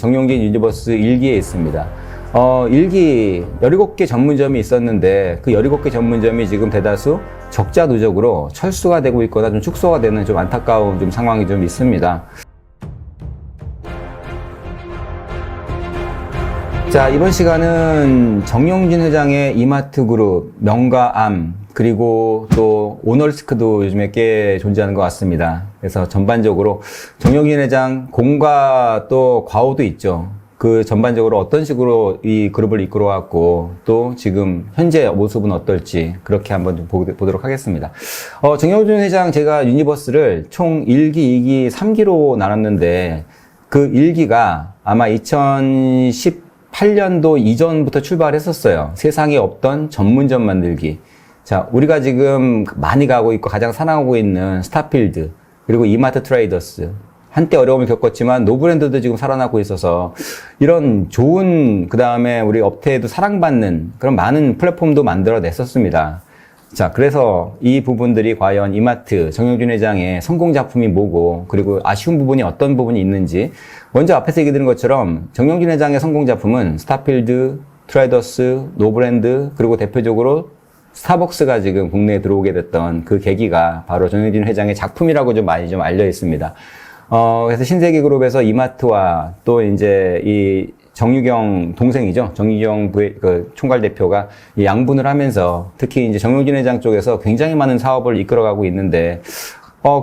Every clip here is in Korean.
정용진 유니버스 1기에 있습니다. 1기 17개 전문점이 있었는데 그 17개 전문점이 지금 대다수 적자 누적으로 철수가 되고 있거나 좀 축소가 되는 좀 안타까운 좀 상황이 좀 있습니다. 자, 이번 시간은 정용진 회장의 이마트 그룹, 명가암, 그리고 또 오너리스크도 요즘에 꽤 존재하는 것 같습니다. 그래서 전반적으로 정용진 회장 공과 또 과오도 있죠. 그 전반적으로 어떤 식으로 이 그룹을 이끌어왔고 또 지금 현재 모습은 어떨지 그렇게 한번 좀 보도록 하겠습니다. 정용진 회장 제가 유니버스를 총 1기, 2기, 3기로 나눴는데 그 1기가 아마 2018년도 이전부터 출발했었어요. 세상에 없던 전문점 만들기. 자, 우리가 지금 많이 가고 있고 가장 사랑하고 있는 스타필드, 그리고 이마트 트레이더스. 한때 어려움을 겪었지만 노브랜드도 지금 살아나고 있어서 이런 좋은, 그 다음에 우리 업태에도 사랑받는 그런 많은 플랫폼도 만들어 냈었습니다. 자, 그래서 이 부분들이 과연 이마트 정용진 회장의 성공 작품이 뭐고, 그리고 아쉬운 부분이 어떤 부분이 있는지, 먼저 앞에서 얘기 드린 것처럼 정용진 회장의 성공 작품은 스타필드, 트레이더스, 노브랜드, 그리고 대표적으로 스타벅스가 지금 국내에 들어오게 됐던 그 계기가 바로 정용진 회장의 작품이라고 좀 많이 좀 알려 있습니다. 그래서 신세계그룹에서 이마트와 또 이제 이 정유경 동생이죠. 정유경 그 총괄 대표가 이 양분을 하면서 특히 이제 정용진 회장 쪽에서 굉장히 많은 사업을 이끌어가고 있는데,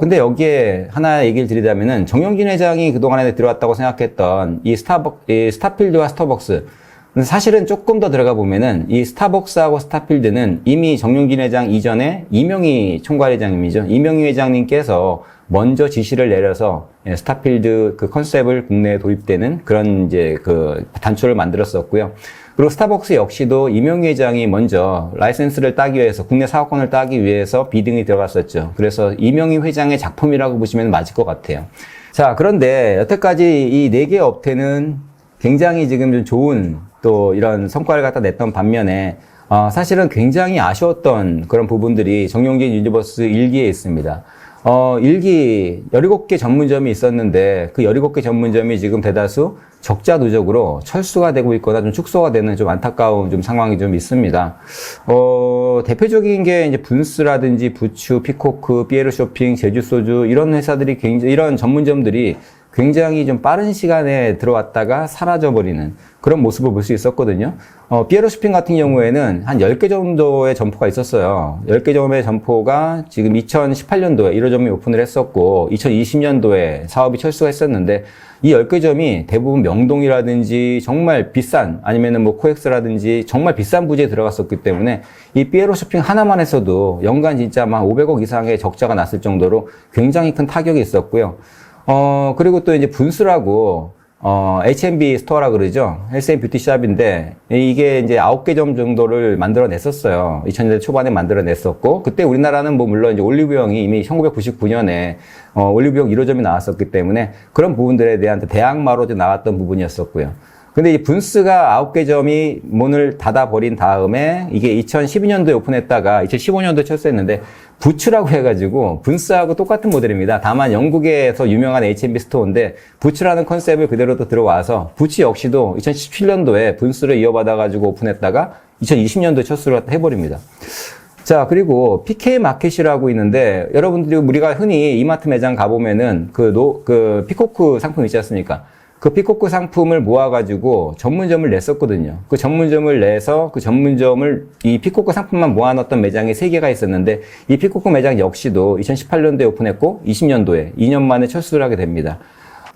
근데 여기에 하나 얘기를 드리자면은 정용진 회장이 그동안에 들어왔다고 생각했던 이 스타필드와 스타벅스, 사실은 조금 더 들어가 보면은 이 스타벅스하고 스타필드는 이미 정용진 회장 이전에 이명희 총괄회장님이죠. 이명희 회장님께서 먼저 지시를 내려서 스타필드 그 컨셉을 국내에 도입되는 그런 이제 그 단초를 만들었었고요. 그리고 스타벅스 역시도 이명희 회장이 먼저 라이센스를 따기 위해서, 국내 사업권을 따기 위해서 비딩이 들어갔었죠. 그래서 이명희 회장의 작품이라고 보시면 맞을 것 같아요. 자, 그런데 여태까지 이 4개 업태는 굉장히 지금 좀 좋은 또 이런 성과를 갖다 냈던 반면에 사실은 굉장히 아쉬웠던 그런 부분들이 정용진 유니버스 1기에 있습니다. 1기 17개 전문점이 있었는데 그 17개 전문점이 지금 대다수 적자 누적으로 철수가 되고 있거나 좀 축소가 되는 좀 안타까운 좀 상황이 좀 있습니다. 대표적인 게 이제 분스라든지 부추, 피코크, 피에르 쇼핑, 제주소주 이런 회사들이 굉장히, 이런 전문점들이 굉장히 좀 빠른 시간에 들어왔다가 사라져버리는 그런 모습을 볼 수 있었거든요. 피에로 쇼핑 같은 경우에는 한 10개 정도의 점포가 있었어요. 10개 정도의 점포가 지금 2018년도에 1호점이 오픈을 했었고 2020년도에 사업이 철수가 했었는데 이 10개 점이 대부분 명동이라든지 정말 비싼, 아니면은 뭐 코엑스라든지 정말 비싼 부지에 들어갔었기 때문에 이 피에로 쇼핑 하나만 했어도 연간 진짜 막 500억 이상의 적자가 났을 정도로 굉장히 큰 타격이 있었고요. 그리고 또 이제 분수라고, H&B 스토어라 그러죠. 헬스앤뷰티샵인데, 이게 이제 9개 점 정도를 만들어 냈었어요. 2000년대 초반에 만들어 냈었고, 그때 우리나라는 뭐 물론 이제 올리브영이 이미 1999년에, 올리브영 1호점이 나왔었기 때문에 그런 부분들에 대한 대항마로 나왔던 부분이었었고요. 근데 이 분스가 9개 점이 문을 닫아버린 다음에 이게 2012년도에 오픈했다가 2015년도에 철수했는데 부츠라고 해가지고 분스하고 똑같은 모델입니다. 다만 영국에서 유명한 H&B 스토어인데 부츠라는 컨셉을 그대로 또 들어와서 부츠 역시도 2017년도에 분스를 이어받아가지고 오픈했다가 2020년도에 철수를 해버립니다. 자, 그리고 PK 마켓이라고 있는데 여러분들이 우리가 흔히 이마트 매장 가보면은 그 피코크 상품 있지 않습니까? 그 피코크 상품을 모아가지고 전문점을 냈었거든요. 그 전문점을 내서 그 전문점을 이 피코크 상품만 모아놨던 매장이 3개가 있었는데 이 피코크 매장 역시도 2018년도에 오픈했고 20년도에 2년 만에 철수를 하게 됩니다.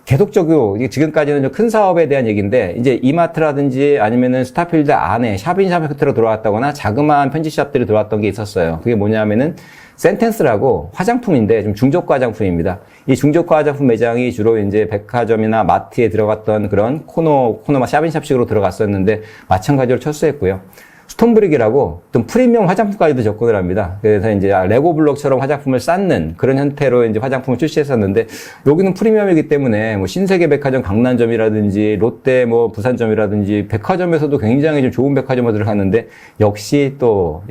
계속적으로 지금까지는 좀 큰 사업에 대한 얘기인데 이제 이마트라든지 아니면은 스타필드 안에 샵인샵 형태로 들어왔다거나 자그마한 편집샵들이 들어왔던 게 있었어요. 그게 뭐냐면은 센텐스라고 화장품인데 좀 중저가 화장품입니다. 이 중저가 화장품 매장이 주로 이제 백화점이나 마트에 들어갔던 그런 코너마 샵인샵식으로 들어갔었는데 마찬가지로 철수했고요. 스톤브릭이라고 좀 프리미엄 화장품까지도 접근을 합니다. 그래서 이제 레고블록처럼 화장품을 쌓는 그런 형태로 이제 화장품을 출시했었는데 여기는 프리미엄이기 때문에 뭐 신세계 백화점 강남점이라든지 롯데 뭐 부산점이라든지 백화점에서도 굉장히 좀 좋은 백화점으로 들어갔는데 역시 또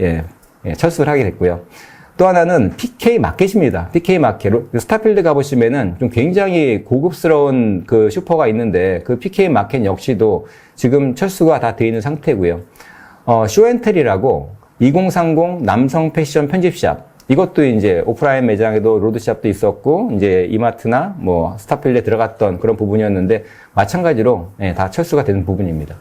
철수를 하게 됐고요. 또 하나는 PK 마켓입니다. PK 마켓. 스타필드 가보시면은 좀 굉장히 고급스러운 그 슈퍼가 있는데 그 PK 마켓 역시도 지금 철수가 다 되어 있는 상태고요. 쇼앤텔이라고 2030 남성 패션 편집샵. 이것도 이제 오프라인 매장에도 로드샵도 있었고, 이제 이마트나 뭐 스타필드에 들어갔던 그런 부분이었는데, 마찬가지로, 예, 다 철수가 되는 부분입니다.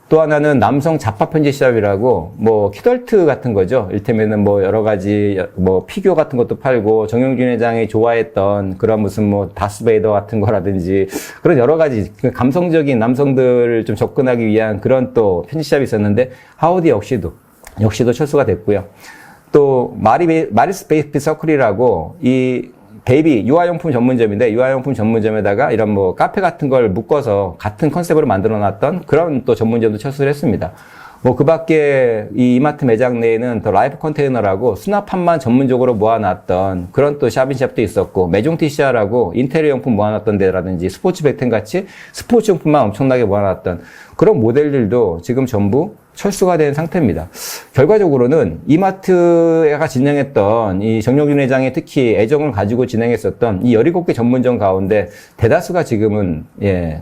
또 하나는 남성 잡화 편집샵이라고, 뭐, 키덜트 같은 거죠. 일테면은 뭐, 여러 가지, 뭐, 피규어 같은 것도 팔고, 정영준 회장이 좋아했던 그런 무슨 뭐, 다스베이더 같은 거라든지, 그런 여러 가지, 감성적인 남성들을 좀 접근하기 위한 그런 또 편집샵이 있었는데, 하우디 역시도 철수가 됐고요. 또 마리스 베이비 서클이라고 이 베이비 유아용품 전문점인데 유아용품 전문점에다가 이런 뭐 카페 같은 걸 묶어서 같은 컨셉으로 만들어놨던 그런 또 전문점도 철수를 했습니다. 뭐 그 밖에 이 이마트 매장 내에는 더 라이프 컨테이너라고 수납함만 전문적으로 모아놨던 그런 또 샵인샵도 있었고 메종티시아라고 인테리어 용품 모아놨던 데라든지 스포츠 백텐 같이 스포츠 용품만 엄청나게 모아놨던 그런 모델들도 지금 전부 철수가 된 상태입니다. 결과적으로는 이마트가 진행했던 이 정영준 회장이 특히 애정을 가지고 진행했었던 이 17개 전문점 가운데 대다수가 지금은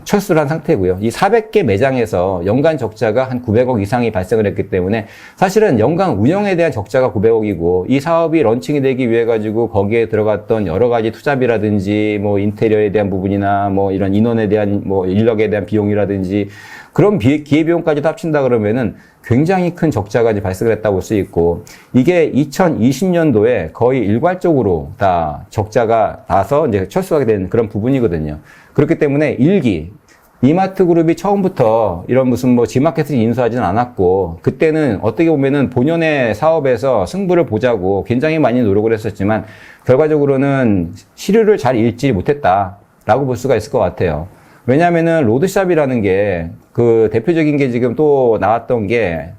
철수를 한 상태고요. 이 400개 매장에서 연간 적자가 한 900억 이상이 발생을 했기 때문에 사실은 연간 운영에 대한 적자가 900억이고 이 사업이 런칭이 되기 위해 가지고 거기에 들어갔던 여러 가지 투자비라든지 뭐 인테리어에 대한 부분이나 뭐 이런 인원에 대한 뭐 인력에 대한 비용이라든지 그런 기회비용까지 합친다 그러면은 굉장히 큰 적자가 발생을 했다고 볼 수 있고, 이게 2020년도에 거의 일괄적으로 다 적자가 나서 이제 철수하게 된 그런 부분이거든요. 그렇기 때문에 이마트 그룹이 처음부터 이런 무슨 뭐 지마켓을 인수하지는 않았고, 그때는 어떻게 보면은 본연의 사업에서 승부를 보자고 굉장히 많이 노력을 했었지만, 결과적으로는 시류를 잘 읽지 못했다라고 볼 수가 있을 것 같아요. 왜냐면은 로드샵이라는 게 그 대표적인 게 지금 또 나왔던 게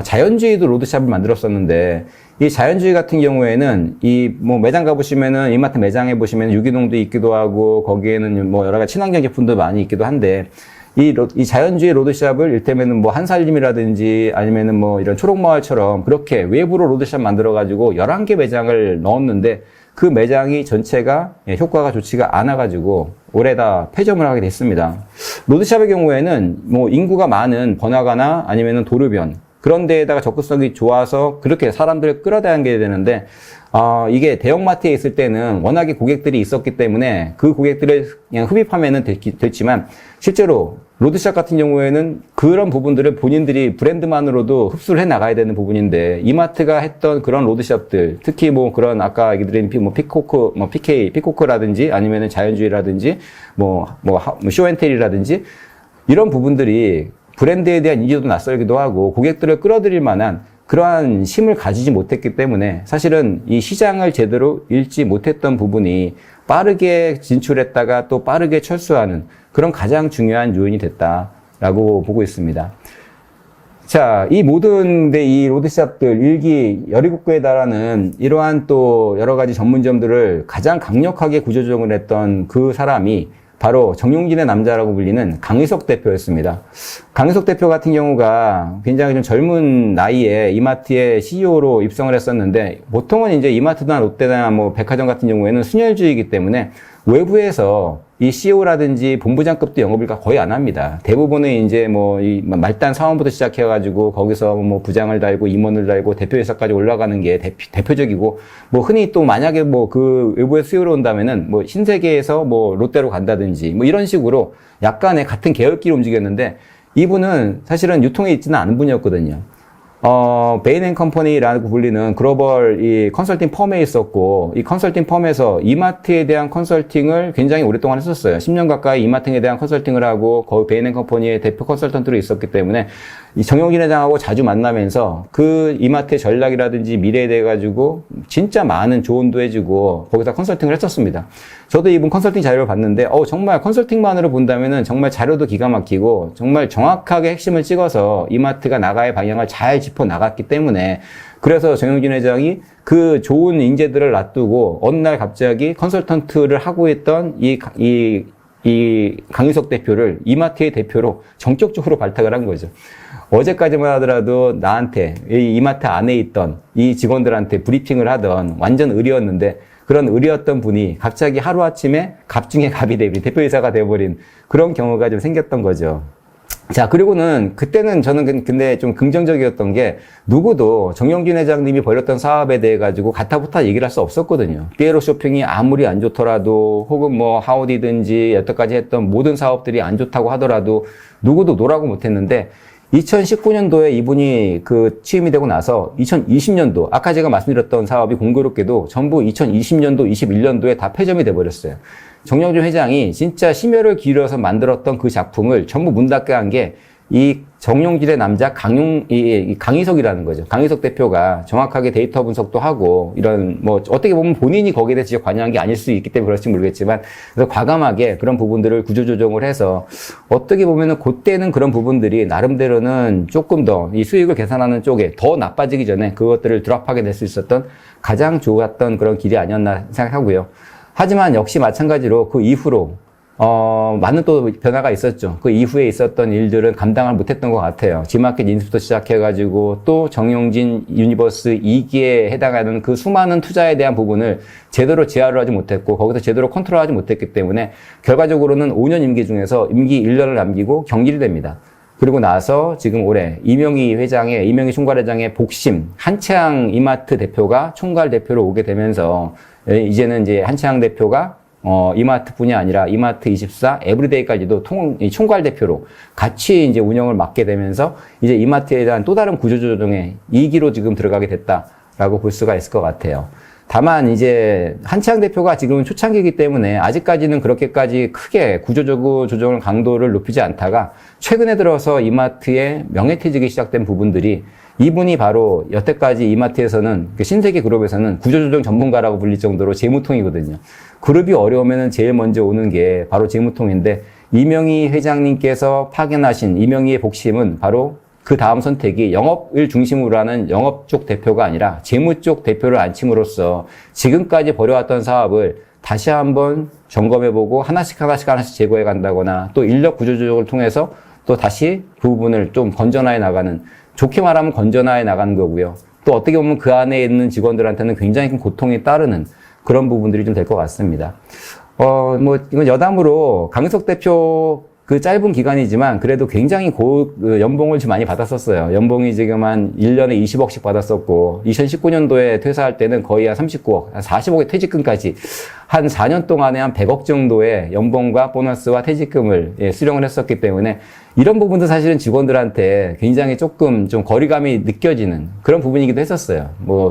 자연주의도 로드샵을 만들었었는데 이 자연주의 같은 경우에는 이 뭐 매장 가보시면은 이마트 매장에 보시면 유기농도 있기도 하고 거기에는 뭐 여러 가지 친환경 제품도 많이 있기도 한데 이 자연주의 로드샵을 일테면은 뭐 한살림이라든지 아니면은 뭐 이런 초록마을처럼 그렇게 외부로 로드샵 만들어가지고 11개 매장을 넣었는데 그 매장이 전체가 효과가 좋지가 않아가지고 올해 다 폐점을 하게 됐습니다. 로드샵의 경우에는 뭐 인구가 많은 번화가나 아니면은 도로변 그런 데에다가 접근성이 좋아서 그렇게 사람들을 끌어당기게 되는데 이게 대형마트에 있을 때는 워낙에 고객들이 있었기 때문에 그 고객들을 그냥 흡입하면은 됐지만 실제로 로드샵 같은 경우에는 그런 부분들을 본인들이 브랜드만으로도 흡수를 해 나가야 되는 부분인데 이마트가 했던 그런 로드샵들 특히 뭐 그런 아까 얘기 드린 뭐 피코크, 뭐 피코크라든지 아니면은 자연주의라든지 뭐 쇼앤텔이라든지 이런 부분들이 브랜드에 대한 인지도도 낯설기도 하고 고객들을 끌어들일 만한 그러한 힘을 가지지 못했기 때문에 사실은 이 시장을 제대로 읽지 못했던 부분이 빠르게 진출했다가 또 빠르게 철수하는 그런 가장 중요한 요인이 됐다라고 보고 있습니다. 자, 이 모든 이 로드샵들 일기 17개에 달하는 이러한 또 여러 가지 전문점들을 가장 강력하게 구조조정을 했던 그 사람이 바로 정용진의 남자라고 불리는 강희석 대표였습니다. 강희석 대표 같은 경우가 굉장히 좀 젊은 나이에 이마트의 CEO로 입성을 했었는데 보통은 이제 이마트나 롯데나 뭐 백화점 같은 경우에는 순혈주의이기 때문에 외부에서 이 CEO라든지 본부장급도 영업을 거의 안 합니다. 대부분은 이제 뭐 이 말단 사원부터 시작해가지고 거기서 뭐 부장을 달고 임원을 달고 대표회사까지 올라가는 게 대표적이고 뭐 흔히 또 만약에 뭐 그 외부에서 CEO로 온다면은 뭐 신세계에서 뭐 롯데로 간다든지 뭐 이런 식으로 약간의 같은 계열끼리 움직였는데 이분은 사실은 유통에 있지는 않은 분이었거든요. 베인 & 컴퍼니라고 불리는 글로벌 이 컨설팅 펌에 있었고, 이 컨설팅 펌에서 이마트에 대한 컨설팅을 굉장히 오랫동안 했었어요. 10년 가까이 이마트에 대한 컨설팅을 하고, 거기 베인 & 컴퍼니의 대표 컨설턴트로 있었기 때문에, 이 정영진 회장하고 자주 만나면서 그 이마트의 전략이라든지 미래에 대해 가지고 진짜 많은 조언도 해주고, 거기서 컨설팅을 했었습니다. 저도 이분 컨설팅 자료를 봤는데, 정말 컨설팅만으로 본다면은 정말 자료도 기가 막히고, 정말 정확하게 핵심을 찍어서 이마트가 나가의 방향을 잘 짚어 나갔기 때문에, 그래서 정영진 회장이 그 좋은 인재들을 놔두고, 어느 날 갑자기 컨설턴트를 하고 있던 이 이 강윤석 대표를 이마트의 대표로 정격적으로 발탁을 한 거죠. 어제까지만 하더라도 나한테 이 이마트 안에 있던 이 직원들한테 브리핑을 하던 완전 을이었는데 그런 을이었던 분이 갑자기 하루아침에 갑 중에 갑이 돼버린 대표이사가 돼버린 그런 경우가 좀 생겼던 거죠. 자, 그리고는 그때는 저는 근데 좀 긍정적이었던 게 누구도 정영진 회장님이 벌였던 사업에 대해 가지고 가타부타 얘기를 할 수 없었거든요. 피에로 쇼핑이 아무리 안 좋더라도 혹은 뭐 하우디든지 여태까지 했던 모든 사업들이 안 좋다고 하더라도 누구도 노라고 못했는데 2019년도에 이분이 취임이 되고 나서 2020년도 아까 제가 말씀드렸던 사업이 공교롭게도 전부 2020년도, 21년도에 다 폐점이 돼버렸어요. 정영진 회장이 진짜 심혈을 기울여서 만들었던 그 작품을 전부 문 닫게 한 게 이 정용진의 남자 강희석이라는 거죠. 강희석 대표가 정확하게 데이터 분석도 하고 이런 뭐 어떻게 보면 본인이 거기에 대해서 관여한 게 아닐 수 있기 때문에 그럴지 모르겠지만 그래서 과감하게 그런 부분들을 구조조정을 해서 어떻게 보면은 그때는 그런 부분들이 나름대로는 조금 더 이 수익을 계산하는 쪽에 더 나빠지기 전에 그것들을 드랍하게 될 수 있었던 가장 좋았던 그런 길이 아니었나 생각하고요. 하지만 역시 마찬가지로 그 이후로 많은 또 변화가 있었죠. 그 이후에 있었던 일들은 감당을 못했던 것 같아요. 지마켓 인수부터 시작해가지고 또 정용진 유니버스 2기에 해당하는 그 수많은 투자에 대한 부분을 제대로 제어를 하지 못했고 거기서 제대로 컨트롤하지 못했기 때문에 결과적으로는 5년 임기 중에서 임기 1년을 남기고 경질이 됩니다. 그리고 나서 지금 올해 이명희 총괄회장의 복심, 한채항 이마트 대표가 총괄 대표로 오게 되면서 이제는 이제 한채항 대표가 이마트뿐이 아니라 이마트24, 에브리데이까지도 총괄 대표로 같이 이제 운영을 맡게 되면서 이제 이마트에 대한 또 다른 구조조정의 2기로 지금 들어가게 됐다라고 볼 수가 있을 것 같아요. 다만 이제 한채항 대표가 지금은 초창기이기 때문에 아직까지는 그렇게까지 크게 구조적으로 조정을 강도를 높이지 않다가 최근에 들어서 이마트의 명예퇴직이 시작된 부분들이 이분이 바로 여태까지 이마트에서는 신세계 그룹에서는 구조조정 전문가라고 불릴 정도로 재무통이거든요. 그룹이 어려우면 제일 먼저 오는 게 바로 재무통인데 이명희 회장님께서 파견하신 이명희의 복심은 바로 그 다음 선택이 영업을 중심으로 하는 영업 쪽 대표가 아니라 재무 쪽 대표를 앉힘으로써 지금까지 벌여왔던 사업을 다시 한번 점검해보고 하나씩 제거해 간다거나 또 인력 구조조정을 통해서 또 다시 그 부분을 좀 건전화해 나가는, 좋게 말하면 건전화해 나가는 거고요. 또 어떻게 보면 그 안에 있는 직원들한테는 굉장히 큰 고통이 따르는 그런 부분들이 좀 될 것 같습니다. 이건 여담으로 강윤석 대표 그 짧은 기간이지만 그래도 굉장히 연봉을 좀 많이 받았었어요. 연봉이 지금 한 1년에 20억씩 받았었고 2019년도에 퇴사할 때는 거의 한 39억, 한 40억의 퇴직금까지 한 4년 동안에 한 100억 정도의 연봉과 보너스와 퇴직금을 수령을 했었기 때문에 이런 부분도 사실은 직원들한테 굉장히 조금 좀 거리감이 느껴지는 그런 부분이기도 했었어요.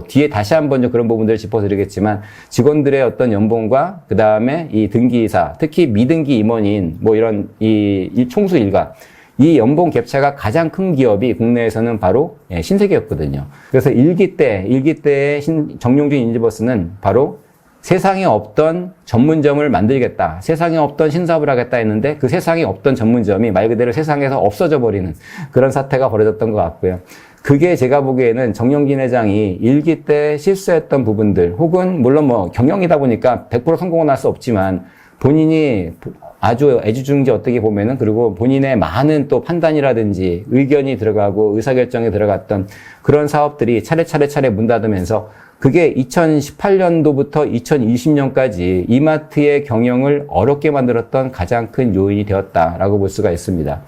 뒤에 다시 한번 좀 그런 부분들을 짚어드리겠지만 직원들의 어떤 연봉과 그 다음에 이 등기이사, 특히 미등기 임원인 이런 이 총수 일가, 이 연봉 갭차가 가장 큰 기업이 국내에서는 바로 신세계였거든요. 그래서 1기 때의 정용진 유니버스는 바로 세상에 없던 전문점을 만들겠다, 세상에 없던 신사업을 하겠다 했는데 그 세상에 없던 전문점이 말 그대로 세상에서 없어져 버리는 그런 사태가 벌어졌던 것 같고요. 그게 제가 보기에는 정영진 회장이 1기 때 실수했던 부분들, 혹은 물론 경영이다 보니까 100% 성공은 할 수 없지만 본인이 아주 애지중지 어떻게 보면은, 그리고 본인의 많은 또 판단이라든지 의견이 들어가고 의사결정에 들어갔던 그런 사업들이 차례 문 닫으면서 그게 2018년도부터 2020년까지 이마트의 경영을 어렵게 만들었던 가장 큰 요인이 되었다라고 볼 수가 있습니다.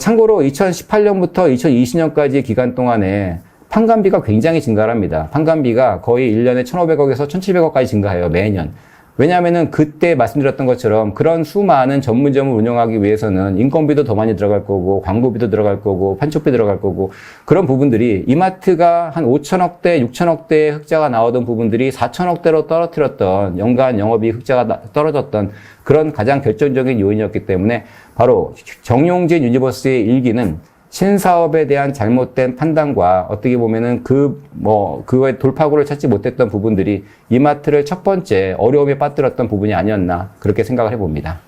참고로 2018년부터 2020년까지 기간 동안에 판관비가 굉장히 증가합니다. 판관비가 거의 1년에 1,500억에서 1,700억까지 증가해요, 매년. 왜냐하면은 그때 말씀드렸던 것처럼 그런 수많은 전문점을 운영하기 위해서는 인건비도 더 많이 들어갈 거고, 광고비도 들어갈 거고, 판촉비 들어갈 거고, 그런 부분들이 이마트가 한 5천억대, 6천억대의 흑자가 나오던 부분들이 4천억대로 떨어뜨렸던, 연간 영업이익 흑자가 떨어졌던 그런 가장 결정적인 요인이었기 때문에 바로 정용진 유니버스의 일기는 신사업에 대한 잘못된 판단과 어떻게 보면은 그거의 돌파구를 찾지 못했던 부분들이 이마트를 첫 번째 어려움에 빠뜨렸던 부분이 아니었나, 그렇게 생각을 해봅니다.